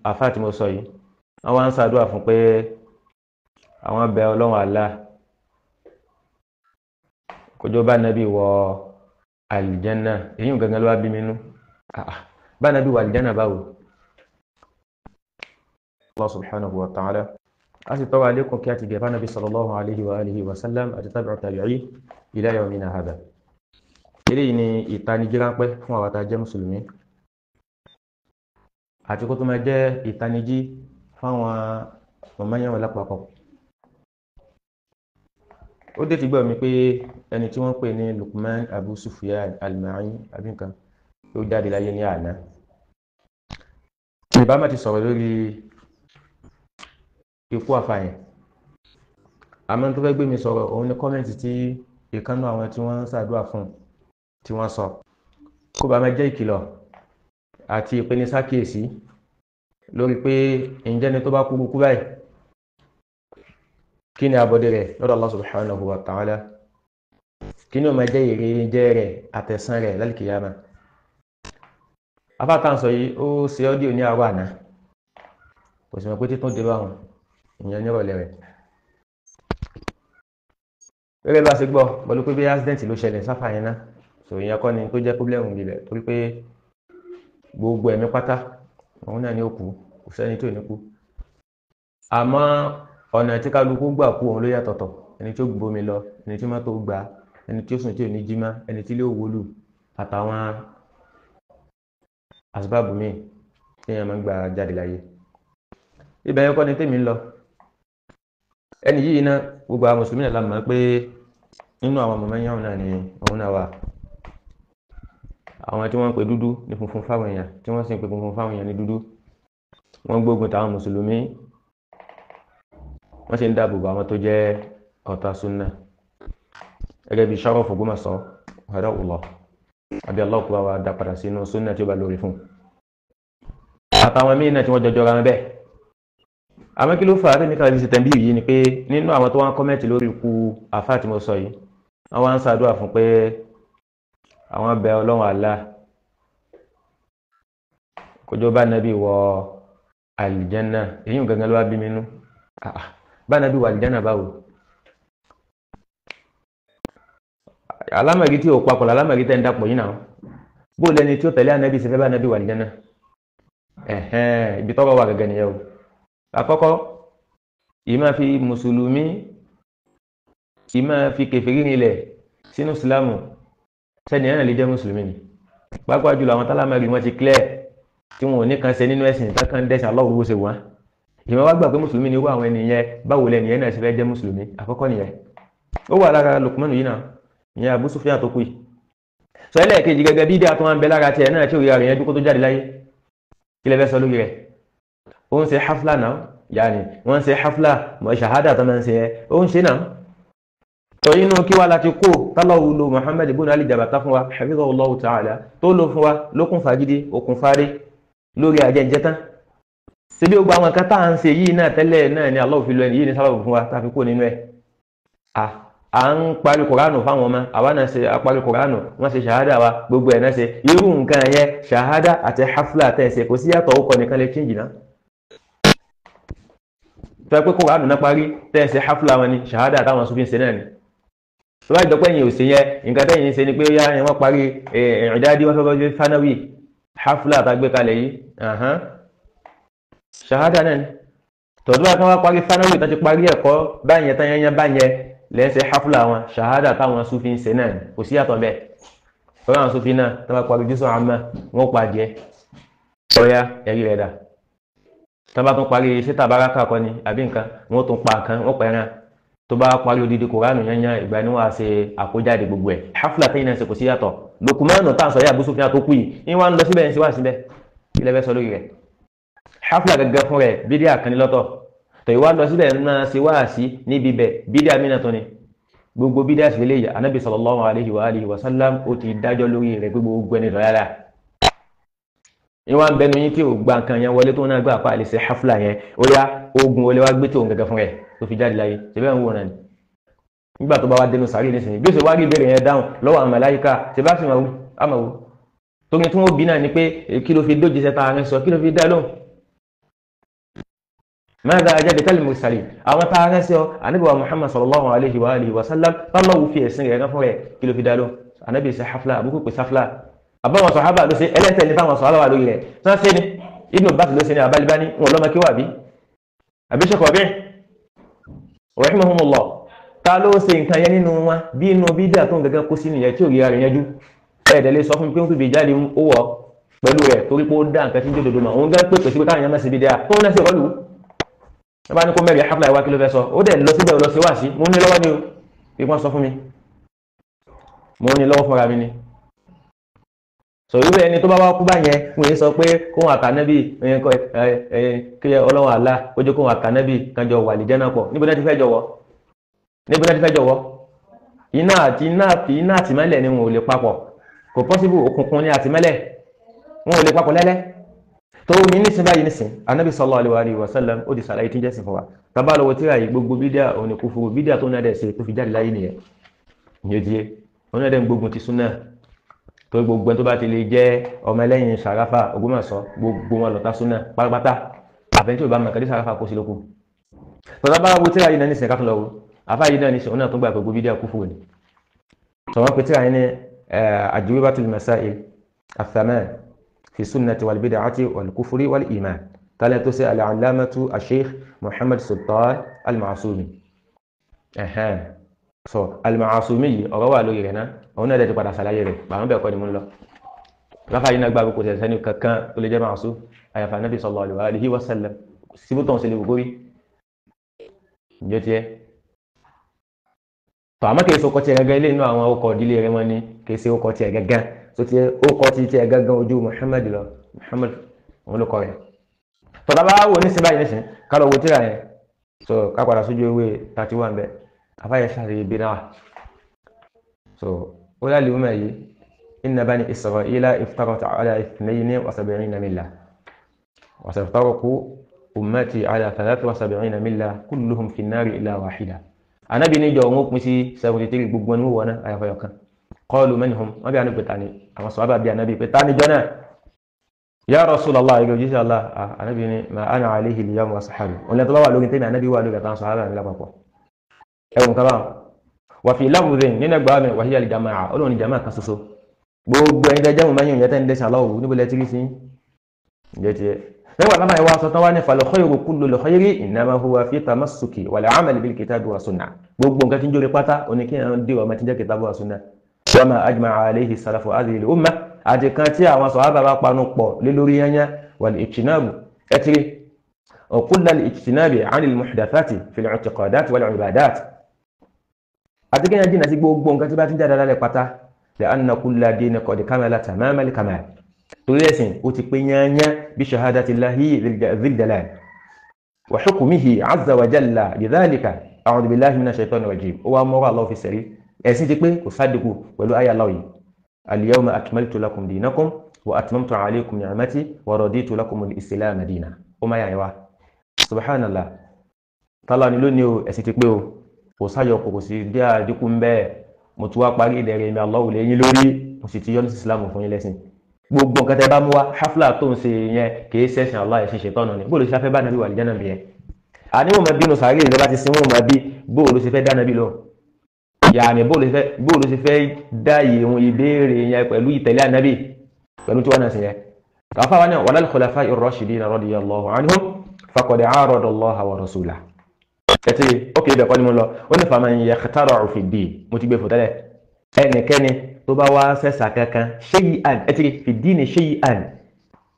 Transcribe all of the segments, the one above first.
àfáà tí mo sọ yìí wọ́n wá ń ṣàdúrà fún pé àwọn bẹ Ọlọ́run Allah kójó bá nàbí wọ àlìjánà. èyí gangan ló wá bí mi nú. bá nàbí wọ àlìjánà báwo? Allah subhanahu wa ta'ala a sì tọ́wọ́ alékùn kí a ti gẹ̀fà nàbí sallallahu alaihi wa alihi wa sallam àti tabi'u tabi'i ila yawmina hadha. eléyìí ni ìtanijí ránpẹ́ fún àwọn tá jẹ́ mùsùlùmí àti kó tó máa jẹ́ ìtanijí fáwọn mọ̀mọ́yàn lápapọ̀. ó dé ti gbọ́ mi pé ẹni tí wọ́n pè ní Luqman Abu Sufyan al-Ma'i àbí nǹkan tó jáde láyé ní àná. ìbámu ti sọ̀rọ̀ lórí ikú àfààyàn, àmọ́ tó fẹ́ gbé mi sọ̀rọ̀ òun ni kọ́mẹ́ǹtì tí ìkànnì àwọn tí wọ́n ń ṣàdúrà fún tí wọ́n sọ kó bá máa jẹ́ ìkìlọ̀ àti ìpenisákìyèsí lórí pé ǹjẹ́ ni tó bá kú báyìí kí ni àbọ̀dé rẹ̀ lọ́dọ̀ Allah subhanahu wa ta'ala, kí ni ó máa jẹ́ èrè jẹ́ rẹ̀ àtẹ̀sán rẹ̀ lálìkìyàmá. afáàtà ń sọ yìí ó ṣe ọ́díò ní àárọ̀ àná, kò sì mọ̀ pé títún dé báwọn ìyẹn nírọ̀lẹ́ rẹ̀. gẹ́gẹ́ bá ṣe gbọ́ pẹ̀lú pé bí accident ló ṣẹlẹ̀ sáfà yẹn ná, so ìyẹn kọ́ ni tó jẹ́ pọ́blẹ́mù rẹ̀, torí pé gbogbo ẹ̀mí pátá òun náà ni ó kú, kò sẹ́ni tó ní kú. àmọ́ ọ̀nà tí kálukú gbà kú òun ló yàtọ̀tọ̀. ẹni tí ó gbomi lọ, ẹni tí mọ́tò gbà, ẹni tí ó sùn tí ò ní jí mọ́, ẹni tí ilé ò wólù, àtàwọn àsìbáàbù míì tí èèyàn máa ń gbà jáde láyé. ibẹ̀ yẹn kọ́ ni tèmi ń lọ. ẹni yìí náà gbogbo àwọn mùsùlùmí náà la mọ̀ pé nínú àwọn mọ̀mọ́yàn náà ni òun náà wà. àwọn tí wọ́n ń pè dúdú ní funfun fáwọn èèyàn, tí wọ́n sì ń pè funfun fáwọn èèyàn ní dúdú, wọ́n gbógun tàwọn mùsùlùmí, wọ́n sì ń dáàbò bò àwọn tó jẹ́ ọ̀tá súnnà. gẹ́gẹ́ bí Sharaf Ògbómọ̀ṣọ́ hadahullah, àbí Allah kó wa dá padà sínú súnnà tí ó bá lórí fún. àtàwọn míì náà tí wọ́n jọjọ́ ra wọn bẹ́ẹ̀. àmọ́ kí ló fà á tẹ́mi ká fi ṣe tẹ̀m̀bí yìí ni pé nínú àwọn tó wá ń kọ́mẹ́ǹtì lórí ikú àfáà tí mo sọ yìí wọ́n wá ń ṣàdúrà fún pé àwọn bẹ Ọlọ́run Allah kójó bá nàbí wọ àlìjánà. èyí gangan ló wá bí mi nú. bá nàbí wọ àlìjánà báwo? alámọ̀rí tí ò papọ̀ alámọ̀rí tẹ́ ń dapọ̀ yìí náà. bó lẹni tí ó tẹ̀lé ànábì ṣe fẹ́ bá nàbí wọ àlìjánà? ibi tọ́rọ̀ wà gẹ́gẹ́ nìyẹn o. àkọ́kọ́ ìmá fi mùsùlùmí ìmá fi kèfèrí nílẹ̀ sínú ìsìlámù, sẹ́ni ẹ̀nà lè jẹ́ mùsùlùmí ni. pàápàá jùlọ àwọn tálámàrí wọn ti clear tí wọn ò ní kan ṣe nínú ẹ̀sìn tákàn dẹ́sìn Allah owó ṣe wọ́n. ìmọ̀ wá gbà pé mùsùlùmí ni irú àwọn ènìyàn báwo lẹ́ni ẹ̀nà ṣe fẹ́ jẹ́ mùsùlùmí. àkọ́kọ́ nìyẹn ó wà lára Luqman yìí náà, ìyẹn Abu Sufyan tó kù yìí. sọ ẹlẹ́ẹ̀kejì gẹ́gẹ́ bí díà tó wá ń bẹ lára tiẹ̀ náà tí òrìà rẹ̀ yẹn dúkó tó jáde láyé. kí lẹ fẹ́ sọ lórí rẹ̀? ó ń ṣe hafla náà, yàní wọ́n ń ṣe hafla mọ̀ ṣàhádà tó máa ń ṣe ẹ́ ó ń ṣe náà. tó inú kí wá láti kó tálọ́wù lo Muhammad ibn Ali Jabata fún wa hafizahullahu ta'ala tó lò fún wa lókun fagidi okun fárí lórí àjẹjẹ tán. síbí gbogbo àwọn kan tá à ń ṣe yìí náà tẹ́lẹ̀ náà ni Allah fi lo ẹni yìí ní sábàbù fún wa tá a fi kó nínú ẹ̀. à ń parí Kùránù fáwọn ọmọ, àwa náà ṣe àparí Kùránù, wọ́n ṣe ṣàhádà wa, gbogbo ẹ̀ náà ṣe irú nǹkan yẹn ṣàhádà àti hafla tẹ̀sẹ̀ kò sí yàtọ̀ ó kọ́ nìkan lè chíǹjì náà. tó yẹ pé Kùránù náà parí tẹ̀sẹ̀ hafla wọn ni ṣàhádà táwọn Sufi ń ṣe náà ni. tó bá jọ pé ẹ̀yin ò ṣe yẹn, nǹkan tẹ̀yin ń ṣe ni pé ó yá ẹ̀ wọ́n parí ìdádi wọ́n fẹ́ bọ́ fanawi hafla àtàgbé kalẹ̀ yìí ṣàhádà náà ni. tọ́jú bá kí wọ́n parí fanawi tó ti parí ẹ̀kọ́ báyẹn tán yẹn báyẹn lẹ́sẹ̀ hafla wọn ṣàhádà táwọn Sufi ń ṣe náà ni, kò sí yàtọ̀ bẹ́ẹ̀. tọ́jú àwọn Sufi náà tó bá parí jùsọ̀ àmọ́ wọ́n pa díẹ̀ ọ̀yá ẹ̀rí rẹ̀ dà. tó bá tún parí ṣé tàbáràkà kọ́ ni àbí nǹkan wọ́n tún pa nǹkan wọ́n pẹ̀ràn. tó bá parí odidi Kùránù yányán ìgbà ni wọ́n á ṣe àkójáde gbogbo ẹ̀. hafla tẹ́yìn náà ṣe kò sí yàtọ̀. Luqman tá à ń sọ yà Abu Sufyan tó kú yìí ní wọ́n ń lọ síbẹ̀ ń ṣe wá síbẹ̀ kí lẹ fẹ́ sọ lórí rẹ̀. hafla gẹ́gẹ́ fún rẹ̀ bídíà kan ní lọ́tọ̀, tẹ̀yìn wá lọ síbẹ̀ náà ṣe wá sí níbi bẹ̀ bídíà mìíràn tó ni. gbogbo bídíà sì lélẹ́yà Ànábì sallallahu alaihi wa alihi wa sallam ó ti dájọ́ lórí rẹ̀ pé gbogbo ẹni dọ̀yàrá. ìwọ̀n bẹnu yín tí ò gba nǹkan yẹn wọlé tó náà gbà pa àlè ṣe hafla yẹn ó yá ogun olè wá gbé tí òun gẹ́gẹ́ fún rẹ̀ tó fi jáde láyé ṣe bẹ́ẹ̀ ń wò náà ni. nígbà tó bá wá dénú sàárì nísìnyí bí ó ṣe wá rí ìbéèrè yẹn dáhùn lọ́wọ́ àwọn màláíkà ṣe bá sì máa wú àmọ́ wò. tóbi tí wọ́n bí náà ni pé kí ló fi dójì sẹ́ta àárín sọ kí ló fi dá lóhùn ماذا أجابك المرسلين أما تعالى النبي محمد صلى الله عليه وآله وسلم الله في السنة نفره كيلو في دالو النبي سحفلا أبوك بسحفلا أبا صحابة لسي ألا تلي فما صحابة لويلة سنسيني ابن باس لسيني أبا الباني والله ما كوابي أبي شك وابي رحمهم الله قالوا سين كان ينينوا بينو بيدا تون غا كوسيني يتيو يا رينجو ẹ̀ẹ́dẹ̀lẹ́ sọ fún mi pé ó fi bèjáde owó pẹ̀lú rẹ̀ torí pé ó dá nǹkan tí ń jẹ́ òdodo mà òun gán pé pèsè pé káwọn èèyàn máa ṣe bídíà tó ń lẹ́sẹ̀ rọ́lù ẹ bá ní kó mẹ́rin hafla ìwá kí ló fẹ́ sọ ó dẹ̀ lọ síbẹ̀ lọ sí wá sí mo ní lọ́wọ́ ni o bí wọ́n sọ fún mi mo ní lọ́wọ́ fúnra mi ni sọ irú ẹni tó bá wá kú bá yẹn fún yẹn sọ pé kóhun àtànẹ́bì kí ọlọ́wọ́ àlá ó jẹ́ kóhun àtànẹ́bì kan jọ wà lìjẹ́ náà pọ̀ níbo náà ti fẹ́ jọ̀wọ́ iná àtìmọ́lẹ̀ ni wọn ò lè papọ̀ kò pọ́síbù òkùnkùn ní àtìmọ́lẹ̀ wọn ò lè papọ̀ lẹ́lẹ́ tó ní nísìn báyìí nísìn anábì sallallahu alaihi wasallam ó di sàlàyé tí ń jẹ́sìn fún wa tàbá lọ́wọ́ tíra yìí gbogbo bídíà òní kúfúrú bídíà tó náà dẹ̀ ṣe tó fi jáde láyé nìyẹn yóò wọn náà dẹ̀ ń gbógun ti súnà tó gbogbo tó bá ti lè jẹ́ ọmọ ẹlẹ́yìn sàráfà Ògbómọ̀ṣọ́ gbogbo wọn lọ́ta súnà pátápátá àfẹ́ntí ò bá mọ̀ kàdé sàráfà kó sí lókù tàbá wo tíra yìí náà nísìn káfíń lọ́wọ́ àfá yìí náà nísìn òun náà tó gbà gbogbo bídíà kúfúrú ni sọ̀rọ̀ pé tíra yìí ní أجوبة المسائل الثمان في السنة والبدعة والكفر والإيمان قال تسأل العلامة الشيخ محمد سلطان المعصومي المعصومي أروى له هنا هنا ده تبغى رسالة يره بعمر بيقول من الله رفع ينك بابك وتسألني كان كل جماعة معصوم أي فالنبي صلى الله عليه وسلم سبتون سليبوري جتيه fàmà kìí sọkọ tiẹ̀ gẹ́gẹ́ ilé inú àwọn ọkọ̀ ìdílé rẹ̀ wọ́n ní kìí ṣe ọkọ̀ tiẹ̀ gẹ́gẹ́ tó tiẹ̀ ọkọ̀ tiẹ̀ gẹ́gẹ́ ojú Muhammad lọ Muhammad òun ló kọ rẹ̀ tọ́ta bá wò ní síbáyìí nísìn kálọ̀ wò tíra yẹn so ká padà sójú ewé 31 bẹ́ẹ̀ afáyẹ sáré bí náà so ó lálẹ́ wọ́n yìí inna bani Isra'ila iftarat ala 72 milla wa saftaraku ummati ala 73 milla kulluhum fi an-nari illa wahida anabi ni jọ wọn pín sí 73 gbogbo ní wọn náà àyàfẹ́ ọ̀kan qalu manhum wọ́n bí anabi pẹ̀ta ni àwọn sọ̀rọ̀ bí anabi pẹ̀ta ni jọ́nà ya Rasulullah ìgbò jíṣẹ́ Allah anabi ni ma ana alayhi al-yawma wa sahabi wọn lẹ́tọ́ bá wà lórí tẹ́mi anabi wà lórí àtàwọn sọ̀rọ̀ lápapọ̀ ẹwùn kaba wà fi lafdhin nínú ẹgbàá mi wa hiya al-jama'a olóhùn jama'a kan ṣoṣo gbogbo ẹni tẹ́ jẹ́mu mẹ́yìn ìyẹn tẹ́ ń dẹ́sẹ̀ aláwọ̀ níbo lẹ́tí rí sí ǹjẹ́ tiẹ̀ nígbà táwọn ìwà sọ̀tàn wá ní fal-khayru kullu al-khayri innama huwa fi tamassuki wal-amali bil-kitabi wa sunnah gbogbo nǹkan tí ń jóre pátá òní kí ẹ̀rọ dé ọmọ tí ń jẹ́ kitabu wa sunnah wa ma ajma'a alayhi salafu hadhihi al-ummah àti kan tí àwọn sàhábà bá panu pọ̀ lé lórí yányá wal-ijtinabu ẹtìrí kulla al-ijtinabi 'ani al-muhdathati fi al-i'tiqadati wal-ibadat àti kí ẹ̀yàn jìnà sí gbogbo nǹkan tí bá ti jáde lálẹ́ pátá li'anna kulla dinin qad kamala tamama al-kamal torí ẹ̀sìn ó ti pé yányá bí shahadati Allahi dhil jalal wa hukmihi azza wa jalla lidhalika a'udhu billahi minash shaitani rajim ó wá mọ́rọ̀ Allah fi sẹ̀rí ẹ̀sìn ti pé kò sádìkù pẹ̀lú ayé Allah yìí al-yawma akmaltu lakum dinakum wa atmamtu alaykum ni'mati wa raditu lakum al-islam dinan ó máa yà wá subhanallah tálá ni lónìí o ẹ̀sìn ti pé o kò sáyọ kò sí bí àdínkù ń bẹ́ẹ̀ mo tún wá parí ìdẹ̀rẹ̀ mi Allah lẹ́yìn lórí mo sì ti yọ́ ní islam fún yín lẹ́sìn gbogbo nǹkan tẹ́ bá mú wá hafla tó ń ṣe yẹn kìí ṣẹ̀sìn Allah ẹ̀sìn ṣètọ́nà ni bóòlù ṣe fẹ́ bá nàbí wà lìjánà bí yẹn àní wọn máa bínú sàárè ìjọba ti sin wọn máa bí bóòlù ṣe fẹ́ dá nàbí lọ yàní bóòlù ṣe fẹ́ dá ìhun ìbéèrè yẹn pẹ̀lú ìtẹ̀lé ànábì pẹ̀lú tí wọ́n náà sì yẹn kàfà wọn náà walal khulafa'i ar-rashidina radiyallahu anhum faqad a'rada Allaha wa rasulahu ẹtì ókè ibẹ̀ kọ́ ni mo lọ ó ní faman yakhtara'u fi ddin mo ti gbé fòtẹ́lẹ̀ ẹnikẹ́ni tó bá wá sẹ́sà kankan shay'an ẹtìrì fi ddini shay'an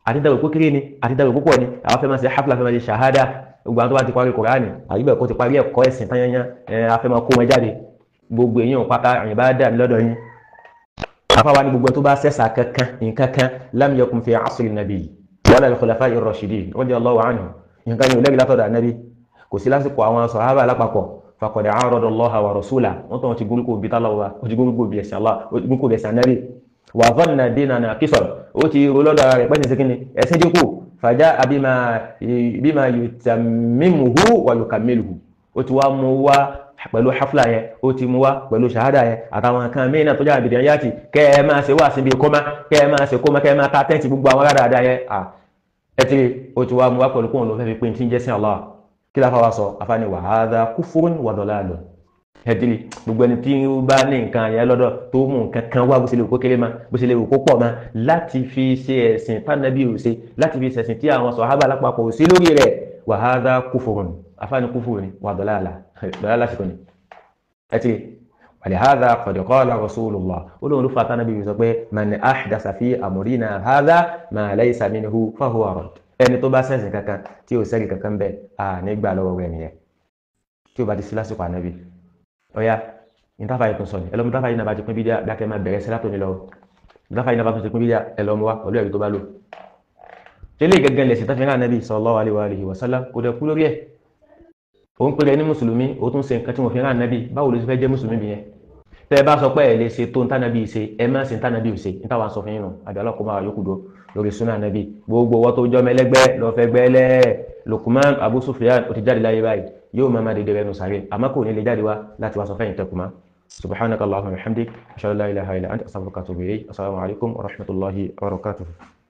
àti dàgbà kókéré ni àti dàgbà púpọ̀ ni àwọn fẹ́ máa ṣe hafla fẹ́ máa ṣe shahada gbogbo àwọn tó bá ti parí Kùránì àyíbẹ̀ kó ti parí ẹ̀kọ́ ẹ̀sìn tányányá afẹ́ máa kó wọn jáde gbogbo èèyàn pátá àyìn bá dà lọ́dọ̀ yín afáwa ni gbogbo tó bá sẹ́sà kankan nǹkan kan lam yakun fi asri nabi wala al-khulafa'i ar-rashidin radiyallahu anhum nǹkan yóò lẹ́gbẹ̀ẹ́ látọ̀dọ̀ ànábì kò sí lásìkò àwọn sàhábà lápapọ̀ faqad a'rada Allaha wa rasulahu wọ́n tó ti gúrúkú bí tálọ́wà ó ti gúrúkú bí ẹ̀sìn Allah ó ti gúrúkú bí ẹ̀sìn ànábì wa dhanna dinana qisar ó ti rò lọ́dọ̀ rẹ̀ pẹ́sìn sí kíni ẹ̀sìn dínkù faja'a bima yutammimuhu wa yukammiluhu ó ti wá mú wá pẹ̀lú hafla yẹn ó ti mú wá pẹ̀lú shahada yẹn àtàwọn kan mìíràn tó jẹ́ àbìdàn yáàtì kẹ́ ẹ máa ṣe wá síbi kọ́má kẹ́ ẹ máa ṣe kọ́má kẹ́ ẹ máa ta tẹ́ǹtì gbogbo àwọn rádàdà yẹn ẹtì ó ti wá mú wá pẹ̀lú kóun ló fẹ́ fi pín tí ń jẹ́ sí Allah kí la fa wa sọ afáni wa hadha kufrun wa dalalun ẹ̀dìrì gbogbo ẹni tí ó bá ní nǹkan yẹn lọ́dọ̀ tó mú nǹkan kan wá bó ṣe lè kó kéré ma bó ṣe lè kó pọ̀ ma láti fi ṣe ẹ̀sìn tánàbí ò ṣe láti fi ṣẹ̀sìn tí àwọn sàhábà lápapọ̀ ò sí lórí rẹ̀ wa hadha kufrun afáni kufrun ni wa dalala sí kò ní ẹ̀tìrì ولهذا قد قال رسول الله ولو رفعت النبي يقول من أحدث في أمرنا هذا ما ليس منه فهو رد ẹni tó bá ṣẹ̀sìn kankan tí ó ṣẹ́gi kankan bẹ́ẹ̀ nígbà lọ́wọ́ rẹ̀ nìyẹn tí ó bá ti sí lásìkò ànábì ọ̀yá ìtafà yìí tó sọ ni ẹlọ́mú dáfà yìí náà bá ti pín bídíà bí akẹ́ máa bẹ̀rẹ̀ sílá tó ní lọ́wọ́ dáfà yìí náà bá ti pín bídíà ẹlọ́mú wa pẹ̀lú ẹ̀rí tó bá lò tẹ́lẹ̀ gẹ́gẹ́ lẹ̀sìn tó fi rán ànábì sallallahu alaihi wa sallam kò dẹ̀ kú lórí ẹ̀ òun pèrè ní mùsùlùmí ó tún ṣe nǹkan tí wọ́n fi rán ànábì báwo ló ti fẹ́ jẹ́ mùsùlùmí bí yẹn tẹ́ ẹ bá sọ pé ẹ lè ṣe tó ntánàbí ṣe ẹ má ṣe ntánàbí ò ṣe níta wà ń sọ fún yín nù àbí ọlọ́kùnrin máa yókù dó lórí súnà ànábì gbogbo owó tó jọ́ mẹ́lẹ́gbẹ́ lọ́ọ́ fẹ́ gbẹ́lẹ́ Luqman Abu Sufyan ó ti jáde láyé báyìí yóò máa má dédé rẹnu sáré àmọ́ kò ní lè jáde wá láti wá sọ fẹ́yìn tẹkùmá subhanaka Allahumma wa bihamdik ashhadu an la ilaha illa anta astaghfiruka wa atubu ilayk assalamu alaikum wa rahmatullahi wa barakatuh.